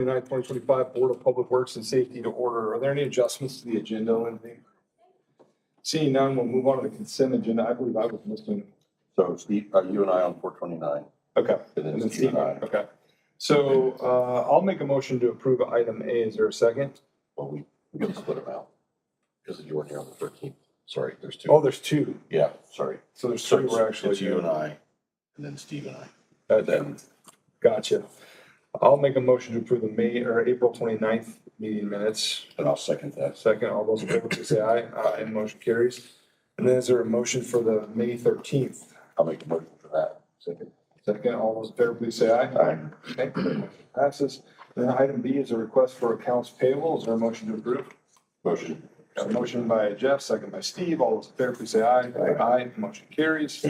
2025 Board of Public Works and Safety to order. Are there any adjustments to the agenda or anything? Seeing none, we'll move on to the consent agenda. I believe I was missing. So Steve, you and I on 429. Okay. And then Steve and I. Okay. So, I'll make a motion to approve item A. Is there a second? Well, we can split them out because you weren't here on the 13th. Sorry, there's two. Oh, there's two. Yeah, sorry. So there's So three it's, we're actually. it's you and I, and then Steve and I. Then, gotcha. I'll make a motion to approve the May or April 29th meeting minutes. And I'll second that. Second, all those in favor, please say aye. Aye, motion carries. And then is there a motion for the May 13th? I'll make a motion for that. Second. Second, all those in favor, please say aye. Aye. Okay, motion passes. Then item B is a request for accounts payable. Is there a motion to approve? Motion. Got a motion by Jeff, second by Steve. All those in favor, please say aye. Aye, motion carries.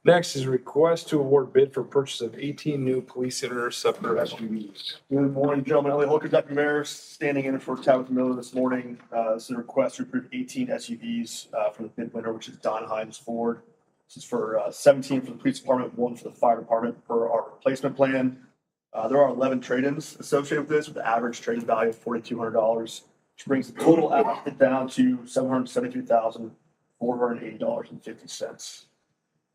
Next is a request to award bid for purchase of 18 new police interceptor SUVs. Good morning, gentlemen. Elliot Holker, Deputy Mayor, standing in for Tabitha Miller this morning. This is a request to approve 18 SUVs for the bid winner, which is Don Hines Ford. This is for 17 for the police department, 1 for the fire department per our replacement plan. There are 11 trade-ins associated with this, with the average trade-in value of $4,200, which brings the total outfit down to $773,480.50.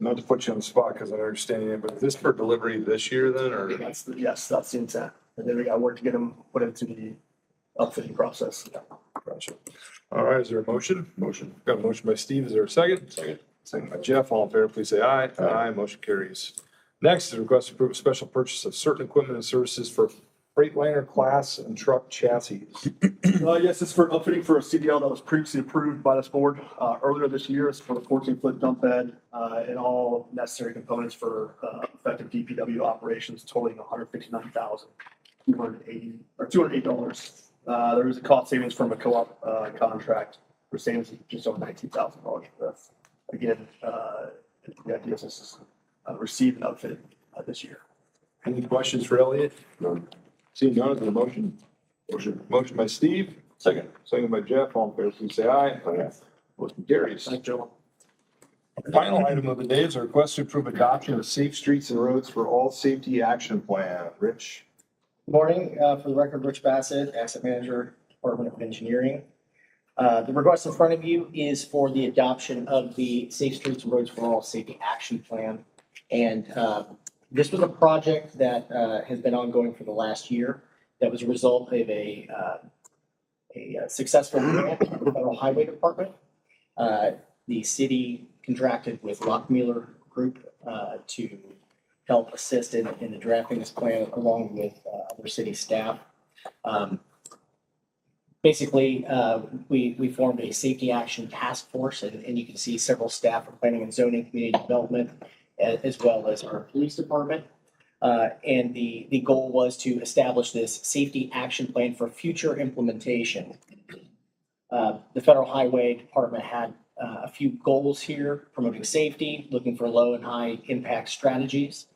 Not to put you on the spot because I don't understand it, but is this for delivery this year then, or? Yes, that's the intent. And then we got work to get them put into the upfitting process. Gotcha. All right, is there a motion? Motion. Got a motion by Steve. Is there a second? Second. Second by Jeff. All in favor, please say aye. Aye, motion carries. Next is a request to approve a special purchase of certain equipment and services for Freightliner class and truck chassis. Yes, this is for upfitting for a CDL that was previously approved by this board earlier this year. It's for a 14-foot dump bed and all necessary components for effective DPW operations totaling $159,280. There is a cost savings from a co-op contract for savings of just over $19,000 for this. Again, the idea is this is received and outfitted this year. Any questions for Elliot? None. Seeing none, is there a motion? Motion by Steve, Second. second by Jeff. All in favor, please say aye. Aye. Motion carries. Thank you, gentlemen. Final item of the day is a request to approve adoption of safe streets and roads for all safety action plan. Rich? Good morning. For the record, Rich Bassett, Asset Manager, Department of Engineering. The request in front of you is for the adoption of the Safe Streets and Roads for All Safety Action Plan. And this was a project that has been ongoing for the last year. That was a result of a successful grant from the Federal Highway Department. The city contracted with Lockmuir Group to help assist in the drafting this plan along with other city staff. Basically, we formed a safety action task force, and you can see several staff from planning and zoning, community development, as well as our police department. And the goal was to establish this safety action plan for future implementation. The Federal Highway Department had a few goals here: promoting safety, looking for low and high impact strategies.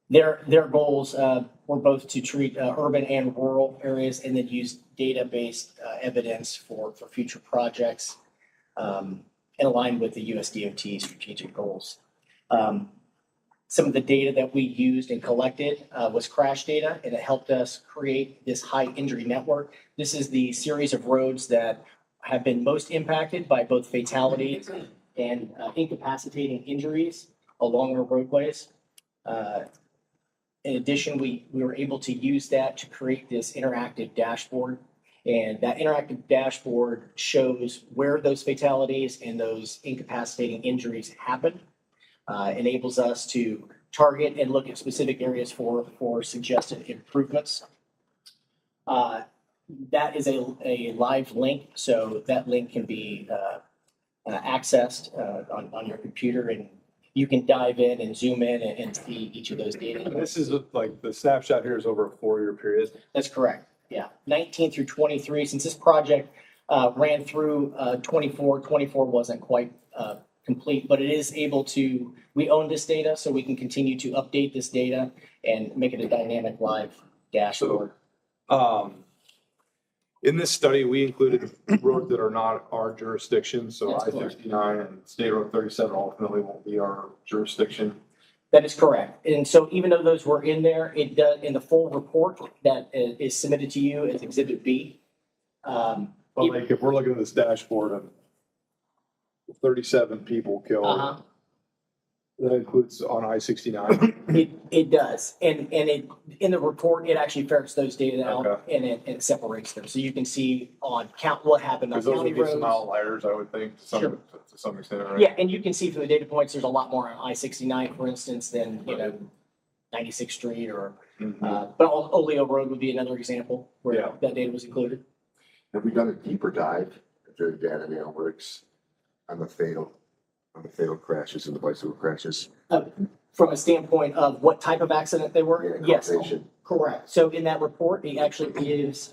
Their goals were both to treat urban and rural areas and then use data-based evidence for future projects and align with the US DOT strategic goals. Some of the data that we used and collected was crash data, and it helped us create this high injury network. This is the series of roads that have been most impacted by both fatalities and incapacitating injuries along our roadways. In addition, we were able to use that to create this interactive dashboard. And that interactive dashboard shows where those fatalities and those incapacitating injuries happen. Enables us to target and look at specific areas for suggested improvements. That is a live link, so that link can be accessed on your computer, and you can dive in and zoom in and see each of those data. This is like the snapshot here is over a 4-year period. That's correct. Yeah, 19 through 23. Since this project ran through 24 wasn't quite complete, but it is able to, we own this data, so we can continue to update this data and make it a dynamic live dashboard. In this study, we included roads that are not our jurisdiction, so That's correct. I-69 and State Road 37 ultimately won't be our jurisdiction. That is correct. And so even though those were in there, it does, in the full report that is submitted to you as Exhibit B. But like, if we're looking at this dashboard of 37 people killed, Uh-huh. that includes on I-69. It does. And it, in the report, it actually ferrets those data out Okay. and it separates them. So you can see on count what happened on Because those county would be some roads. outliers, I would think, Sure. to some extent, right? Yeah, and you can see from the data points, there's a lot more on I-69, for instance, than, 96th Street or, Mhm. but Oleo Road would be another example Yeah. where that data was included. Have we done a deeper dive into the data analytics on the fatal crashes and the bicycle crashes? From a standpoint of what type of accident they were? Yeah, Yes, causation. correct. So in that report, it actually gives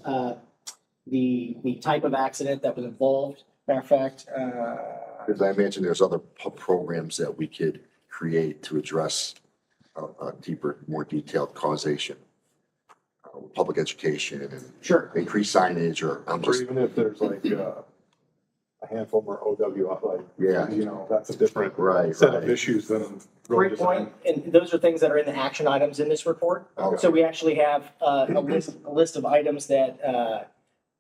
the type of accident that was involved. Matter of fact, Because I imagine there's other programs that we could create to address a deeper, more detailed causation. Public education and sure. increased signage, or I'm Or just, even if there's like a handful more OW, like, yeah, that's a different right, set of right. issues than road Great point. design. And those are things that are in the action items in this report. Okay. So we actually have a list of items that,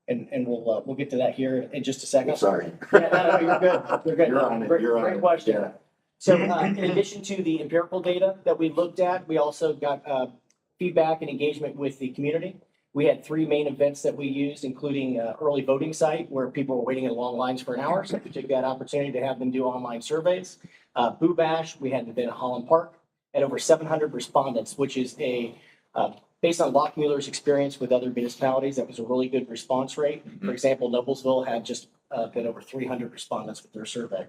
and we'll get to that here in just a second. Sorry. Yeah, no, you're good. You're good. You're on it, Great- you're on Great it. question. Yeah. So in addition to the empirical data that we looked at, we also got feedback and engagement with the community. We had 3 main events that we used, including early voting site where people were waiting in long lines for an hour. So we took that opportunity to have them do online surveys. Boo Bash, we had an event at Holland Park, had over 700 respondents, which is based on Lockmueller's experience with other municipalities, that was a really good response rate. For example, Noblesville had just been over 300 respondents with their survey.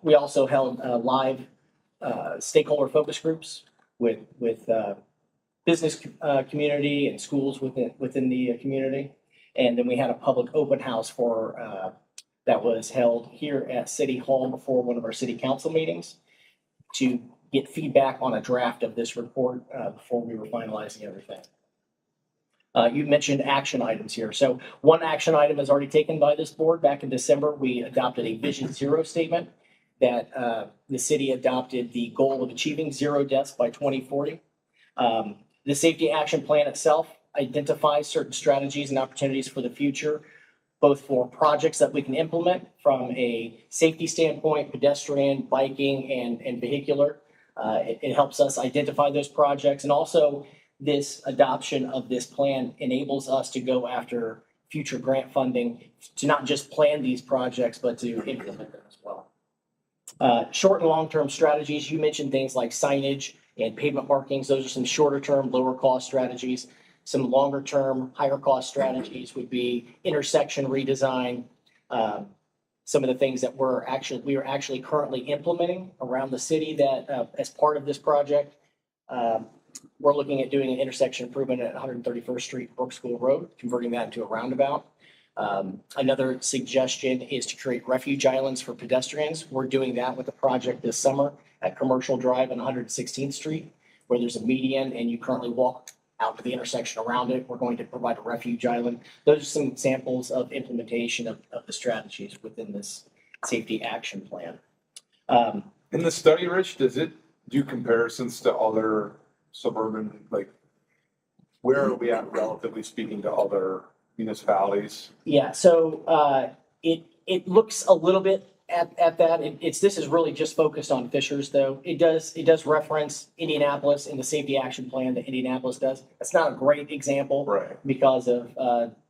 We also held live stakeholder focus groups with business community and schools within the community. And then we had a public open house that was held here at City Hall before one of our city council meetings to get feedback on a draft of this report before we were finalizing everything. You mentioned action items here. So one action item is already taken by this board. Back in December, we adopted a Vision Zero statement that the city adopted the goal of achieving 0 deaths by 2040. The safety action plan itself identifies certain strategies and opportunities for the future, both for projects that we can implement from a safety standpoint, pedestrian, biking, and vehicular. It helps us identify those projects, and also this adoption of this plan enables us to go after future grant funding to not just plan these projects, but to implement them as well. Short and long-term strategies, you mentioned things like signage and pavement markings. Those are some shorter-term, lower-cost strategies. Some longer-term, higher-cost strategies would be intersection redesign. Some of the things that we are actually currently implementing around the city that as part of this project, we're looking at doing an intersection improvement at 131st Street, Brook School Road, converting that into a roundabout. Another suggestion is to create refuge islands for pedestrians. We're doing that with a project this summer at Commercial Drive and 116th Street, where there's a median and you currently walk out to the intersection around it. We're going to provide a refuge island. Those are some examples of implementation of the strategies within this safety action plan. In the study, Rich, does it do comparisons to other suburban, like, where are we at relatively speaking to other municipalities? Yeah, so it looks a little bit at that. This is really just focused on Fishers, though. It does reference Indianapolis in the safety action plan that Indianapolis does. That's not a great example Right. because of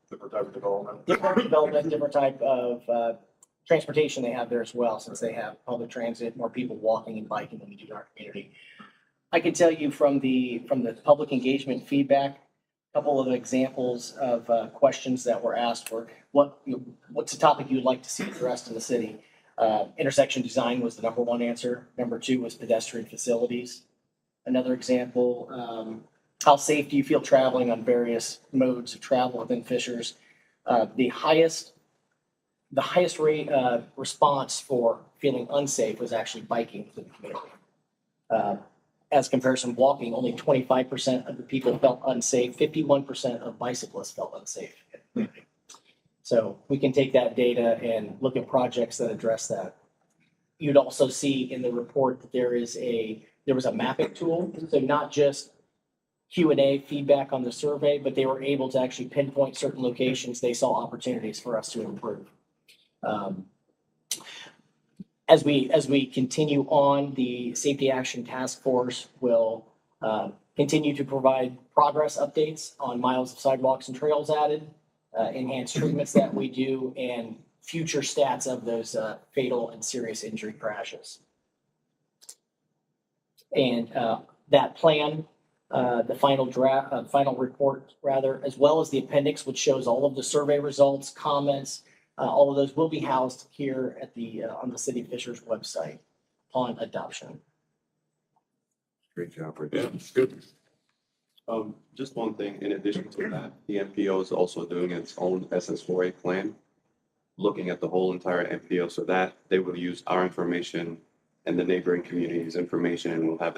Different type of development. different type of transportation they have there as well, since they have public transit, more people walking and biking than we do in our community. I can tell you from the public engagement feedback, a couple of examples of questions that were asked were, what's a topic you'd like to see addressed in the city? Intersection design was the number 1 answer. Number 2 was pedestrian facilities. Another example, how safe do you feel traveling on various modes of travel within Fishers? The highest rate response for feeling unsafe was actually biking within the community. As comparison, walking, only 25% of the people felt unsafe. 51% of bicyclists felt unsafe. So we can take that data and look at projects that address that. You'd also see in the report that there is a there was a mapping tool, so not just Q&A feedback on the survey, but they were able to actually pinpoint certain locations they saw opportunities for us to improve. As we continue on, the Safety Action Task Force will continue to provide progress updates on miles of sidewalks and trails added, enhanced treatments that we do, and future stats of those fatal and serious injury crashes. And that plan, the final draft, final report rather, as well as the appendix, which shows all of the survey results, comments, all of those will be housed here at the on the City of Fishers website upon adoption. Great job, Rich. Yeah, it's good. Just one thing, in addition to that, the MPO is also doing its own SS4A plan, looking at the whole entire MPO, so that they will use our information and the neighboring communities' information, and we'll have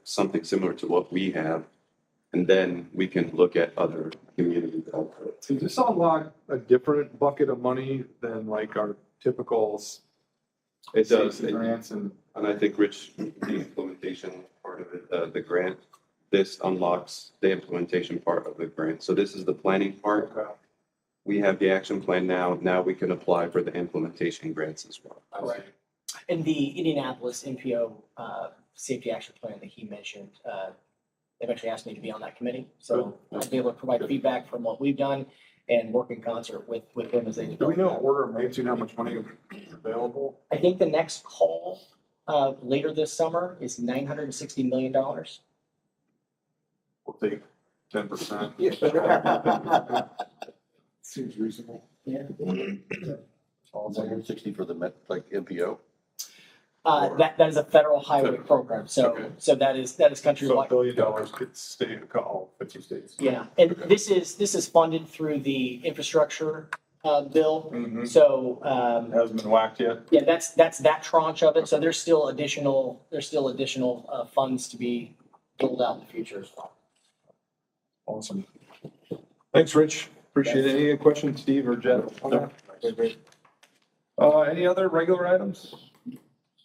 something similar to what we have. And then we can look at other communities out there. Does this unlock a different bucket of money than like our typical It does, safety grants and? and I think, Rich, the implementation part of it, the grant, this unlocks the implementation part of the grant. So this is the planning part. Okay. We have the action plan now. Now we can apply for the implementation grants as well. Correct. And the Indianapolis NPO safety action plan that he mentioned, they've actually asked me to be on that committee. So I'll be able to provide feedback from what we've done and work in concert with them as they Do we develop. know that. order of magnitude how much money is available? I think the next call later this summer is $960 million. We'll take 10%. Seems reasonable. Yeah. It's 160 for the like MPO. That is a federal highway program. So Okay. so that is So $1 countrywide. billion could stay to call 50 states. Yeah, and this is funded through the infrastructure bill. Mhm. So Hasn't been whacked yet. yeah, that's that tranche of it. So there's still additional funds to be doled out in the future as well. Awesome. Thanks, Rich. Appreciate it. Any questions, Steve or Jeff? on that? Okay, great. Any other regular items?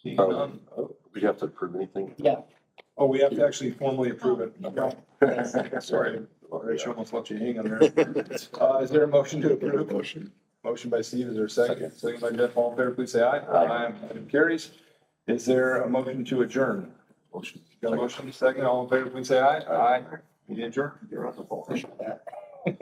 Seeing none. We have to approve anything. Yeah. Oh, we have to actually formally approve it. Okay. Sorry, Rich almost left you hanging there. Is there a motion to approve? Motion by Steve, is there a second? Second by Jeff, all in favor, please say aye. Aye. Item carries. Is there a motion to adjourn? Motion. Got a motion, second, all in favor, please say aye. Aye. Meeting adjourned. You're on the ball. That-